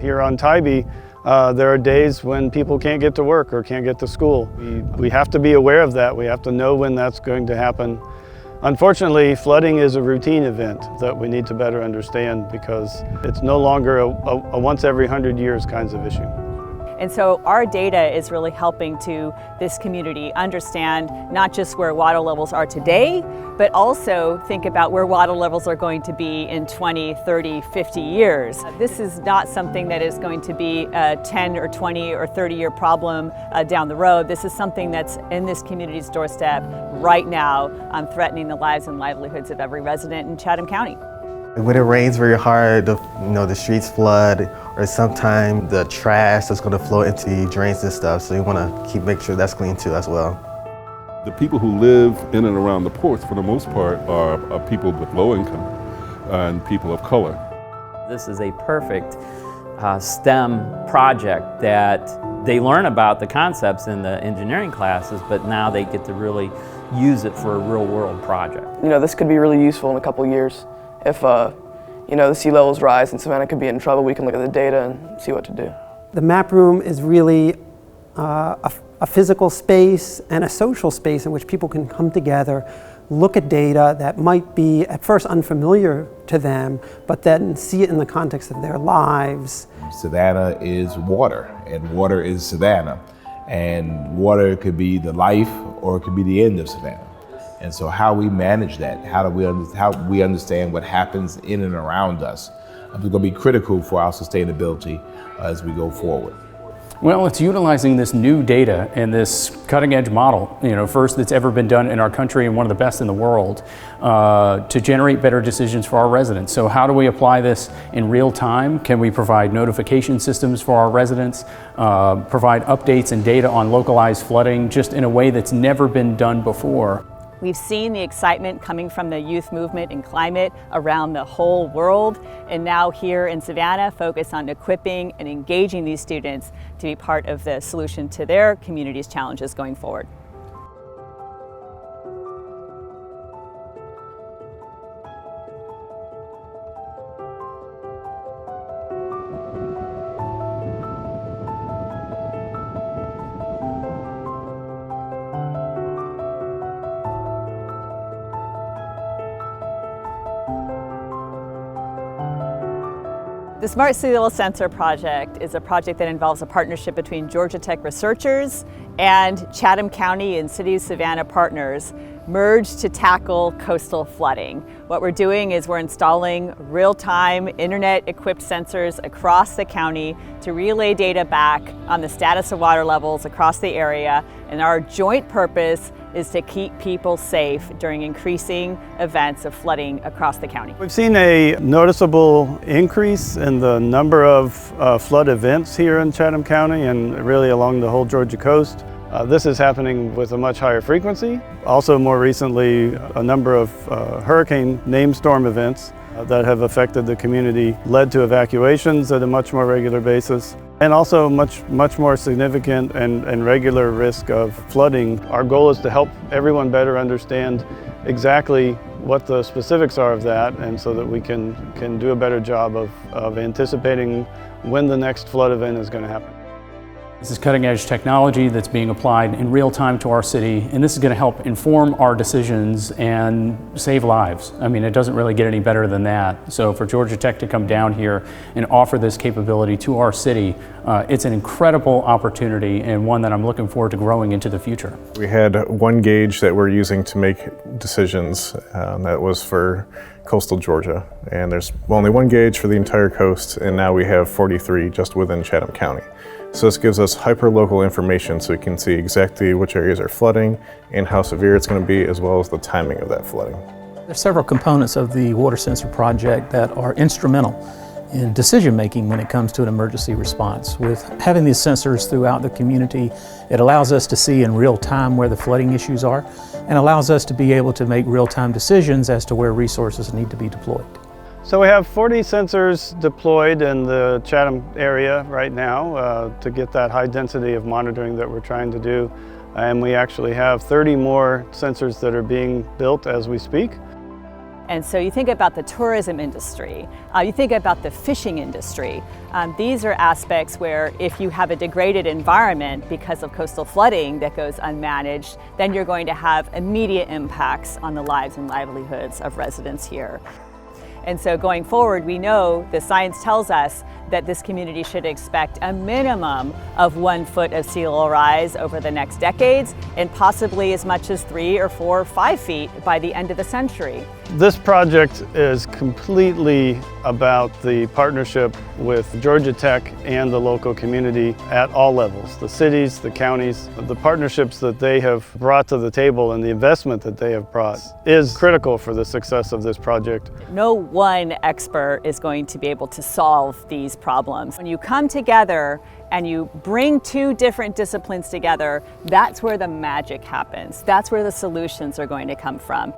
Here on Tybee, there are days when people can't get to work or can't get to school. We have to be aware of that. We have to know when that's going to happen. Unfortunately, flooding is a routine event that we need to better understand because it's no longer a once every 100 years kinds of issue. And so our data is really helping to this community understand not just where water levels are today, but also think about where water levels are going to be in 20, 30, 50 years. This is not something that is going to be a 10 or 20 or 30-year problem down the road. This is something that's in this community's doorstep right now, threatening the lives and livelihoods of every resident in Chatham County. When it rains very hard, the streets flood, or sometimes the trash that's going to flow into the drains and stuff. So you want to make sure that's clean too as well. The people who live in and around the ports, for the most part, are people with low income and people of color. This is a perfect STEM project that they learn about the concepts in the engineering classes, but now they get to really use it for a real-world project. This could be really useful in a couple years. If the sea levels rise and Savannah could be in trouble, we can look at the data and see what to do. The map room is really a physical space and a social space in which people can come together, look at data that might be at first unfamiliar to them, but then see it in the context of their lives. Savannah is water, and water is Savannah. And water could be the life or it could be the end of Savannah. And so how we manage that, how we understand what happens in and around us, is going to be critical for our sustainability as we go forward. Well, it's utilizing this new data and this cutting-edge model, first that's ever been done in our country and one of the best in the world, to generate better decisions for our residents. So how do we apply this in real time? Can we provide notification systems for our residents, provide updates and data on localized flooding just in a way that's never been done before? We've seen the excitement coming from the youth movement and climate around the whole world, and now here in Savannah, focus on equipping and engaging these students to be part of the solution to their community's challenges going forward. The Smart Sea Level Sensor Project is a project that involves a partnership between Georgia Tech researchers and Chatham County and City of Savannah partners merged to tackle coastal flooding. What we're doing is we're installing real-time internet-equipped sensors across the county to relay data back on the status of water levels across the area, and our joint purpose is to keep people safe during increasing events of flooding across the county. We've seen a noticeable increase in the number of flood events here in Chatham County and really along the whole Georgia coast. This is happening with a much higher frequency. Also more recently, a number of hurricane named storm events that have affected the community led to evacuations at a much more regular basis, and also much more significant and regular risk of flooding. Our goal is to help everyone better understand exactly what the specifics are of that, and so that we can do a better job of anticipating when the next flood event is going to happen. This is cutting-edge technology that's being applied in real time to our city, and this is going to help inform our decisions and save lives. I mean, it doesn't really get any better than that. So for Georgia Tech to come down here and offer this capability to our city, it's an incredible opportunity and one that I'm looking forward to growing into the future. We had one gauge that we're using to make decisions that was for coastal Georgia, and there's only one gauge for the entire coast, and now we have 43 just within Chatham County. So this gives us hyper-local information so we can see exactly which areas are flooding and how severe it's going to be, as well as the timing of that flooding. There's several components of the water sensor project that are instrumental in decision-making when it comes to an emergency response. With having these sensors throughout the community, it allows us to see in real time where the flooding issues are and allows us to be able to make real-time decisions as to where resources need to be deployed. So we have 40 sensors deployed in the Chatham area right now to get that high density of monitoring that we're trying to do. And we actually have 30 more sensors that are being built as we speak. And so you think about the tourism industry, you think about the fishing industry. These are aspects where if you have a degraded environment because of coastal flooding that goes unmanaged, then you're going to have immediate impacts on the lives and livelihoods of residents here. And so going forward, we know the science tells us that this community should expect a minimum of 1 foot of sea level rise over the next decades, and possibly as much as 3 or 4 or 5 feet by the end of the century. This project is completely about the partnership with Georgia Tech and the local community at all levels, the cities, the counties. The partnerships that they have brought to the table and the investment that they have brought is critical for the success of this project. No one expert is going to be able to solve these problems. When you come together and you bring 2 different disciplines together, that's where the magic happens. That's where the solutions are going to come from.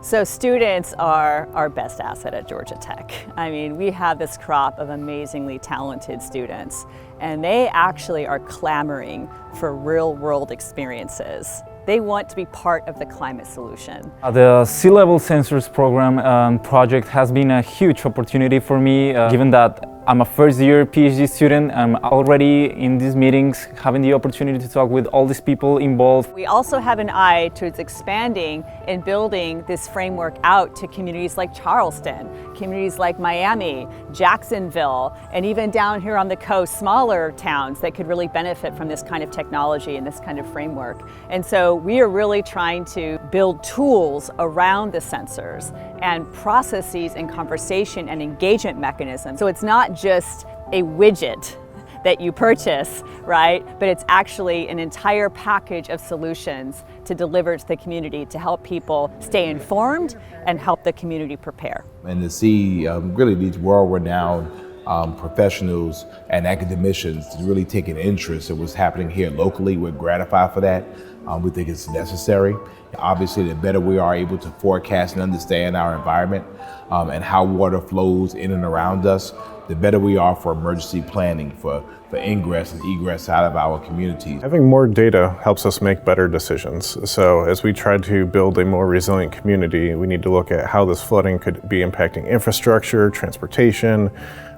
So students are our best asset at Georgia Tech. I mean, we have this crop of amazingly talented students, and they actually are clamoring for real-world experiences. They want to be part of the climate solution. The Sea Level Sensors program project has been a huge opportunity for me, given that I'm a first-year PhD student. I'm already in these meetings, having the opportunity to talk with all these people involved. We also have an eye towards expanding and building this framework out to communities like Charleston, communities like Miami, Jacksonville, and even down here on the coast, smaller towns that could really benefit from this kind of technology and this kind of framework. And so we are really trying to build tools around the sensors and processes and conversation and engagement mechanisms. So it's not just a widget that you purchase, right? But it's actually an entire package of solutions to deliver to the community to help people stay informed and help the community prepare. And to see really these world-renowned professionals and academicians to really take an interest in what's happening here locally, we're gratified for that. We think it's necessary. Obviously, the better we are able to forecast and understand our environment and how water flows in and around us, the better we are for emergency planning, for ingress and egress out of our communities. Having more data helps us make better decisions. So as we try to build a more resilient community, we need to look at how this flooding could be impacting infrastructure, transportation,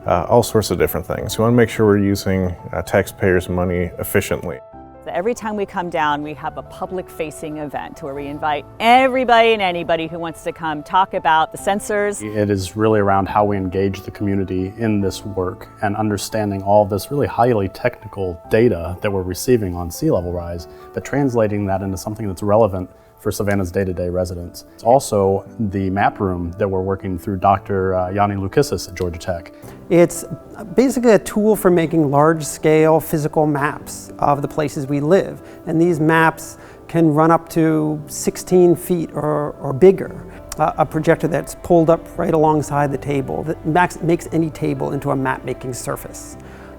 all sorts of different things. We want to make sure we're using taxpayers' money efficiently. Every time we come down, we have a public-facing event where we invite everybody and anybody who wants to come talk about the sensors. It is really around how we engage the community in this work and understanding all this really highly technical data that we're receiving on sea level rise, but translating that into something that's relevant for Savannah's day-to-day residents. It's also the map room that we're working through Dr. Yanni Lukisis at Georgia Tech. It's basically a tool for making large-scale physical maps of the places we live. And these maps can run up to 16 feet or bigger. A projector that's pulled up right alongside the table that makes any table into a map-making surface.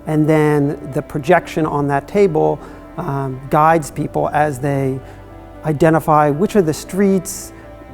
And then the projection on that table guides people as they identify which are the streets,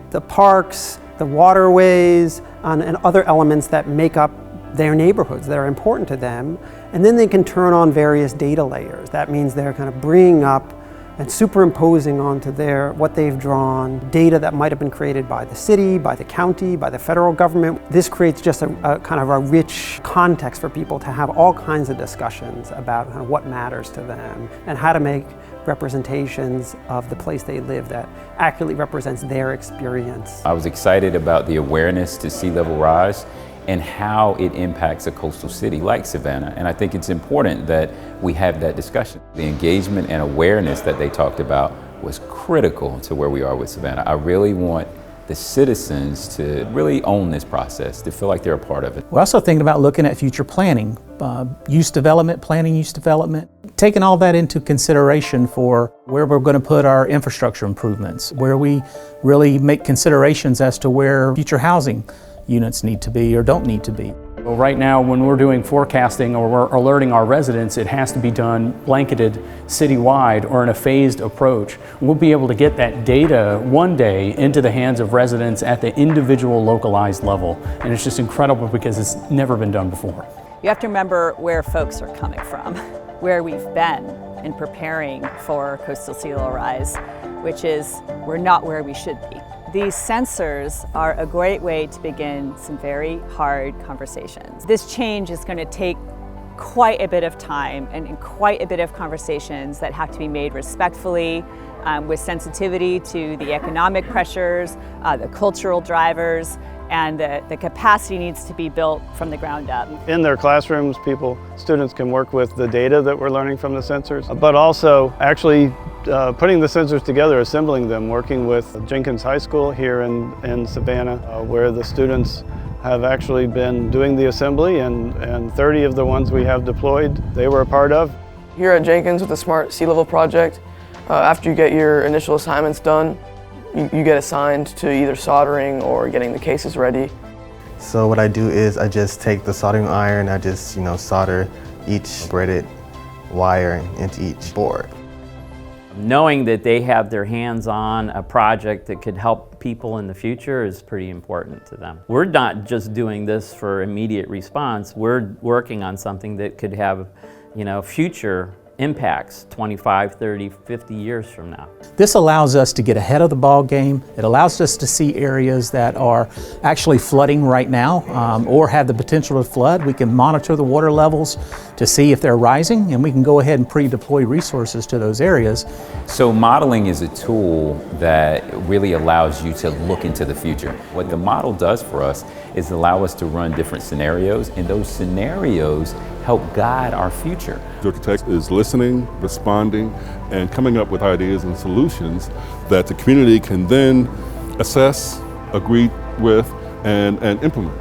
the parks, the waterways, and other elements that make up their neighborhoods that are important to them. And then they can turn on various data layers. That means they're kind of bringing up and superimposing onto what they've drawn data that might have been created by the city, by the county, by the federal government. This creates just a kind of a rich context for people to have all kinds of discussions about kind of what matters to them and how to make representations of the place they live that accurately represents their experience. I was excited about the awareness to sea level rise and how it impacts a coastal city like Savannah. And I think it's important that we have that discussion. The engagement and awareness that they talked about was critical to where we are with Savannah. I really want the citizens to really own this process, to feel like they're a part of it. We're also thinking about looking at future planning, use development, planning use development, taking all that into consideration for where we're going to put our infrastructure improvements, where we really make considerations as to where future housing units need to be or don't need to be. Well, right now, when we're doing forecasting or we're alerting our residents, it has to be done blanketed citywide or in a phased approach. We'll be able to get that data one day into the hands of residents at the individual localized level. And it's just incredible because it's never been done before. You have to remember where folks are coming from, where we've been in preparing for coastal sea level rise, which is we're not where we should be. These sensors are a great way to begin some very hard conversations. This change is going to take quite a bit of time and quite a bit of conversations that have to be made respectfully, with sensitivity to the economic pressures, the cultural drivers, and the capacity needs to be built from the ground up. In their classrooms, students can work with the data that we're learning from the sensors, but also actually putting the sensors together, assembling them, working with Jenkins High School here in Savannah, where the students have actually been doing the assembly, and 30 of the ones we have deployed, they were a part of. Here at Jenkins with the Smart Sea Level Project, after you get your initial assignments done, you get assigned to either soldering or getting the cases ready. So what I do is I just take the soldering iron, I just solder each braided wire into each board. Knowing that they have their hands on a project that could help people in the future is pretty important to them. We're not just doing this for immediate response, we're working on something that could have, future impacts 25, 30, 50 years from now. This allows us to get ahead of the ball game. It allows us to see areas that are actually flooding right now or have the potential to flood. We can monitor the water levels to see if they're rising, and we can go ahead and pre-deploy resources to those areas. So modeling is a tool that really allows you to look into the future. What the model does for us is allow us to run different scenarios, and those scenarios help guide our future. Georgia Tech is listening, responding, and coming up with ideas and solutions that the community can then assess, agree with, and implement.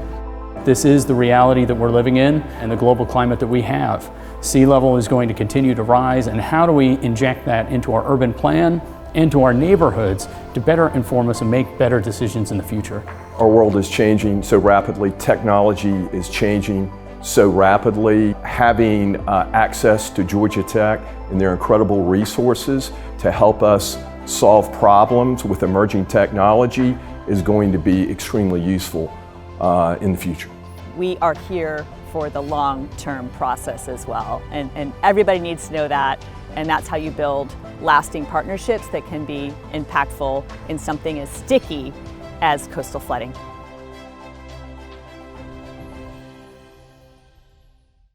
This is the reality that we're living in and the global climate that we have. Sea level is going to continue to rise, and how do we inject that into our urban plan, into our neighborhoods, to better inform us and make better decisions in the future? Our world is changing so rapidly, technology is changing so rapidly. Having access to Georgia Tech and their incredible resources to help us solve problems with emerging technology is going to be extremely useful in the future. We are here for the long-term process as well, and everybody needs to know that, and that's how you build lasting partnerships that can be impactful in something as sticky as coastal flooding.